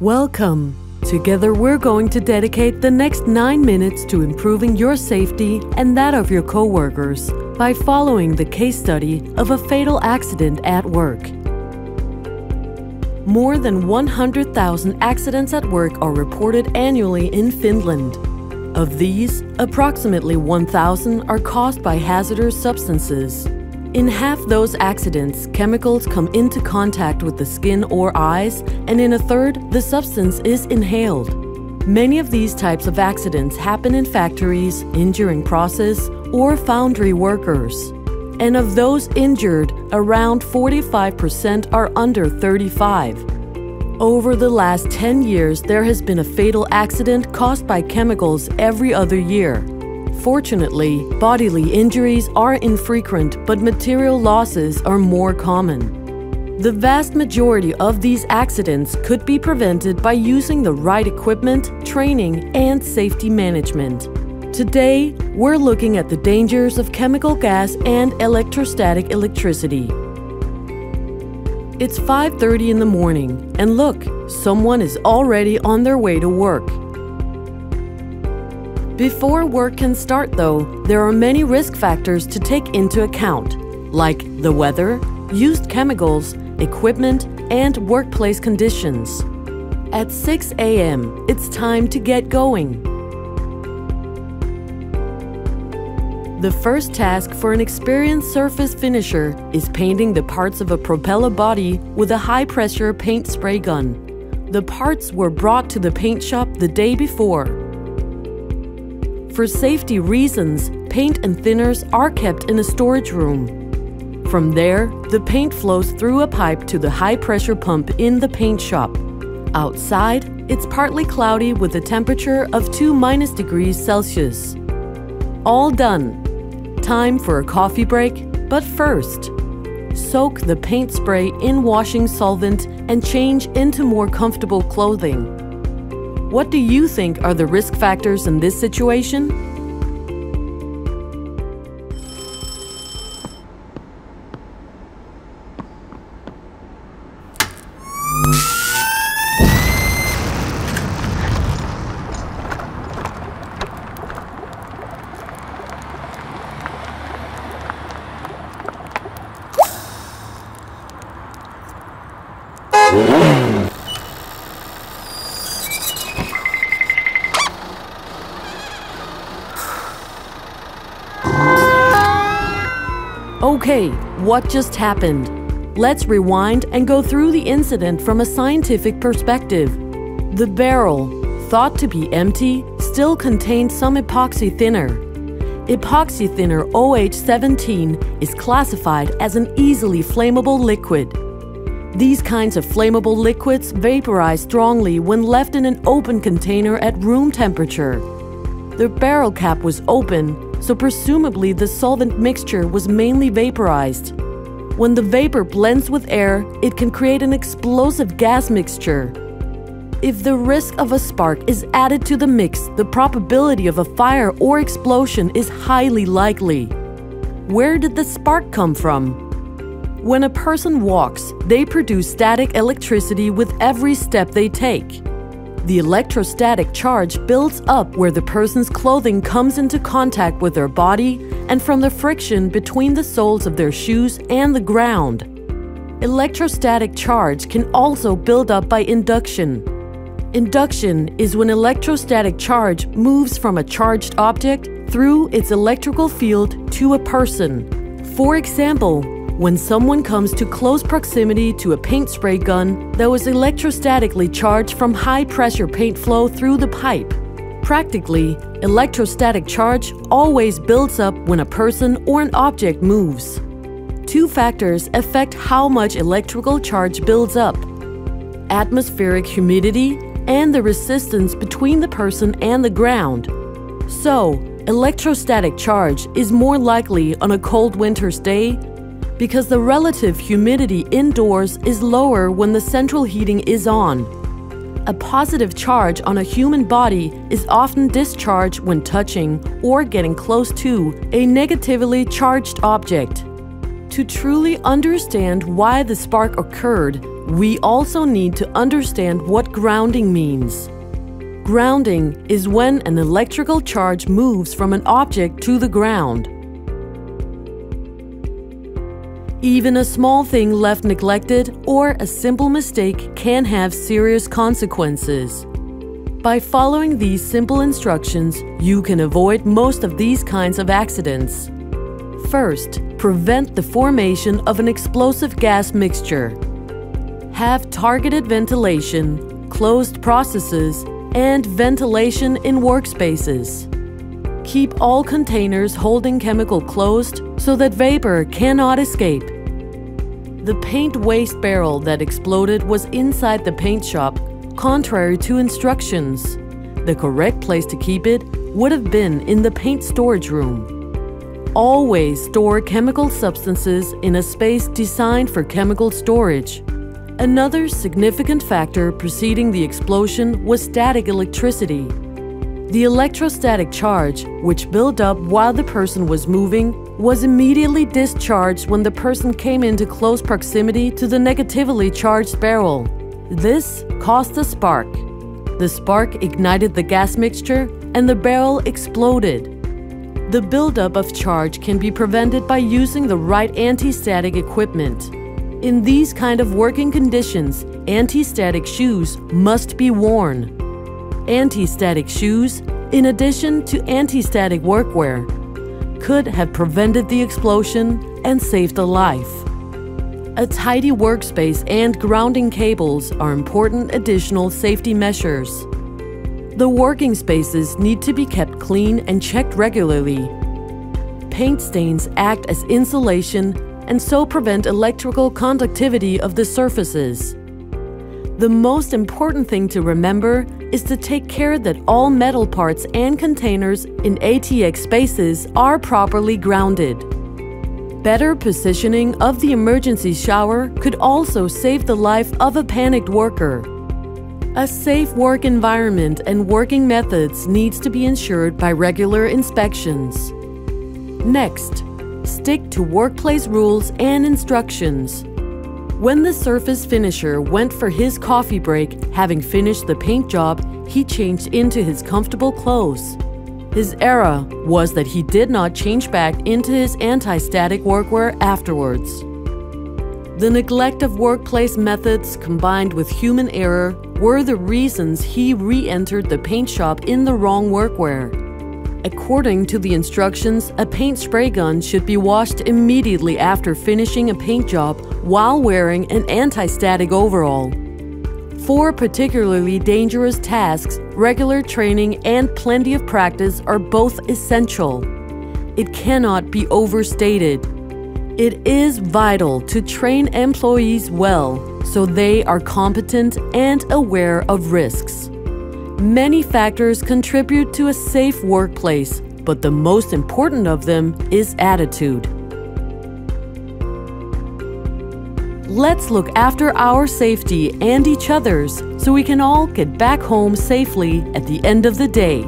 Welcome! Together we're going to dedicate the next 9 minutes to improving your safety and that of your coworkers by following the case study of a fatal accident at work. More than 100,000 accidents at work are reported annually in Finland. Of these, approximately 1,000 are caused by hazardous substances. In half those accidents, chemicals come into contact with the skin or eyes, and in a third, the substance is inhaled. Many of these types of accidents happen in factories, injuring process, or foundry workers. And of those injured, around 45% are under 35. Over the last 10 years, there has been a fatal accident caused by chemicals every other year. Fortunately, bodily injuries are infrequent, but material losses are more common. The vast majority of these accidents could be prevented by using the right equipment, training, and safety management. Today, we're looking at the dangers of chemical gas and electrostatic electricity. It's 5:30 in the morning, and look, someone is already on their way to work. Before work can start, though, there are many risk factors to take into account, like the weather, used chemicals, equipment, and workplace conditions. At 6 a.m., it's time to get going. The first task for an experienced surface finisher is painting the parts of a propeller body with a high-pressure paint spray gun. The parts were brought to the paint shop the day before. For safety reasons, paint and thinners are kept in a storage room. From there, the paint flows through a pipe to the high-pressure pump in the paint shop. Outside, it's partly cloudy with a temperature of 2 degrees Celsius. All done. Time for a coffee break, but first, soak the paint spray in washing solvent and change into more comfortable clothing. What do you think are the risk factors in this situation? Okay, what just happened? Let's rewind and go through the incident from a scientific perspective. The barrel, thought to be empty, still contained some epoxy thinner. Epoxy thinner OH17 is classified as an easily flammable liquid. These kinds of flammable liquids vaporize strongly when left in an open container at room temperature. The barrel cap was open, so presumably the solvent mixture was mainly vaporized. When the vapor blends with air, it can create an explosive gas mixture. If the risk of a spark is added to the mix, the probability of a fire or explosion is highly likely. Where did the spark come from? When a person walks, they produce static electricity with every step they take. The electrostatic charge builds up where the person's clothing comes into contact with their body and from the friction between the soles of their shoes and the ground. Electrostatic charge can also build up by induction. Induction is when electrostatic charge moves from a charged object through its electrical field to a person. For example, when someone comes to close proximity to a paint spray gun that was electrostatically charged from high-pressure paint flow through the pipe. Practically, electrostatic charge always builds up when a person or an object moves. Two factors affect how much electrical charge builds up: atmospheric humidity and the resistance between the person and the ground. So, electrostatic charge is more likely on a cold winter's day because the relative humidity indoors is lower when the central heating is on. A positive charge on a human body is often discharged when touching or getting close to a negatively charged object. To truly understand why the spark occurred, we also need to understand what grounding means. Grounding is when an electrical charge moves from an object to the ground. Even a small thing left neglected or a simple mistake can have serious consequences. By following these simple instructions, you can avoid most of these kinds of accidents. First, prevent the formation of an explosive gas mixture. Have targeted ventilation, closed processes, and ventilation in workspaces. Keep all containers holding chemical closed so that vapor cannot escape. The paint waste barrel that exploded was inside the paint shop, contrary to instructions. The correct place to keep it would have been in the paint storage room. Always store chemical substances in a space designed for chemical storage. Another significant factor preceding the explosion was static electricity. The electrostatic charge, which built up while the person was moving, was immediately discharged when the person came into close proximity to the negatively charged barrel. This caused a spark. The spark ignited the gas mixture and the barrel exploded. The buildup of charge can be prevented by using the right anti-static equipment. In these kind of working conditions, anti-static shoes must be worn. Anti-static shoes, in addition to anti-static workwear, could have prevented the explosion and saved a life. A tidy workspace and grounding cables are important additional safety measures. The working spaces need to be kept clean and checked regularly. Paint stains act as insulation and so prevent electrical conductivity of the surfaces. The most important thing to remember is to take care that all metal parts and containers in ATX spaces are properly grounded. Better positioning of the emergency shower could also save the life of a panicked worker. A safe work environment and working methods needs to be ensured by regular inspections. Next, stick to workplace rules and instructions. When the surface finisher went for his coffee break, having finished the paint job, he changed into his comfortable clothes. His error was that he did not change back into his anti-static workwear afterwards. The neglect of workplace methods combined with human error were the reasons he re-entered the paint shop in the wrong workwear. According to the instructions, a paint spray gun should be washed immediately after finishing a paint job while wearing an anti-static overall. For particularly dangerous tasks, regular training and plenty of practice are both essential. It cannot be overstated. It is vital to train employees well so they are competent and aware of risks. Many factors contribute to a safe workplace, but the most important of them is attitude. Let's look after our safety and each other's so we can all get back home safely at the end of the day.